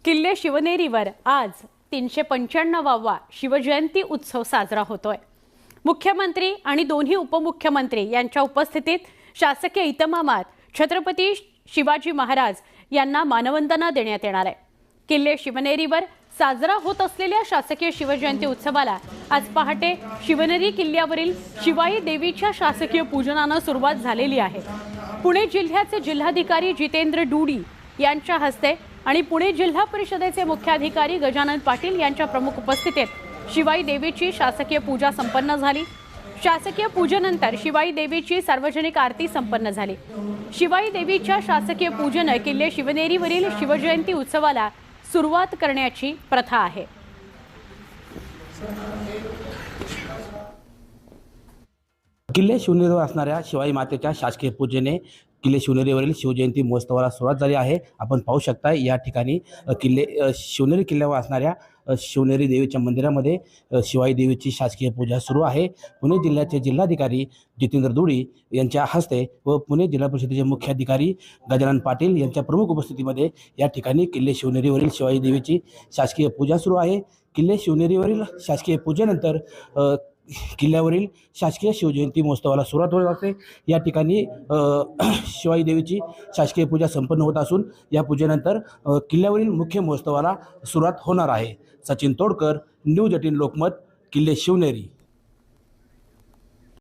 किल्ले शिवनेरीवर आज 395वा शिवजयंती उत्सव साजरा होतोय। मुख्यमंत्री आणि दोन्ही उपमुख्यमंत्री यांच्या उपस्थितीत शासकीय इतमामात छत्रपती शिवाजी महाराज यांना मानवंदना देण्यात येणार आहे। किल्ले शिवनेरीवर साजरा होत असलेल्या शासकीय शिवजयंती उत्सवाला आज पहाटे शिवनेरी किल्ल्यावरील शिवाई देवीच्या शासकीय पूजनाने सुरुवात झालेली आहे। पुणे जिल्ह्याचे जिल्हाधिकारी जितेंद्र डूडी यांच्या हस्ते आणि पुणे जिल्हा परिषदेचे मुख्याधिकारी गजानन पाटील यांच्या प्रमुख उपस्थितीत शिवाई देवीची शासकीय पूजा संपन्न झाली। शासकीय पूजेनंतर शिवाई देवीची सार्वजनिक आरती संपन्न झाली। शिवाई देवीच्या शासकीय पूजन किल्ले शिवनेरीवरील शिवजयंती उत्सवाला सुरुवात करण्याची प्रथा आहे। किल्ले शिवनेरीवर असणाऱ्या शिवाई मातेच्या शासकीय पूजेने किल्ले शिवनेरीवरील शिवजयंती महोत्सवाला सुरुवात झाली आहे। आपण पाहू शकता या ठिकाणी शिवनेरी किल्ल्यावर असणाऱ्या शिवनेरी देवीच्या मंदिरामध्ये शिवाई देवीची शासकीय पूजा सुरू आहे। पुणे जिल्ह्याचे जिल्हाधिकारी जितेंद्र डूडी यांच्या हस्ते व पुणे जिल्हा परिषदेचे मुख्याधिकारी गजानन पाटील यांच्या प्रमुख उपस्थितीमध्ये या ठिकाणी किल्ले शिवनेरीवरील शिवाई देवीची शासकीय पूजा सुरू आहे। किल्ले शिवनेरीवरील शासकीय पूजेनंतर किल्ल्यावरील शासकीय शिवजयंती महोत्सवाला सुरुवात होत असते। या ठिकाणी शिवाई देवीची शासकीय पूजा संपन्न होत असून या पूजेनंतर किल्ल्यावरील मुख्य महोत्सवाला सुरुवात होणार आहे। सचिन तोडकर, न्यूज 18 लोकमत, किल्ले शिवनेरी।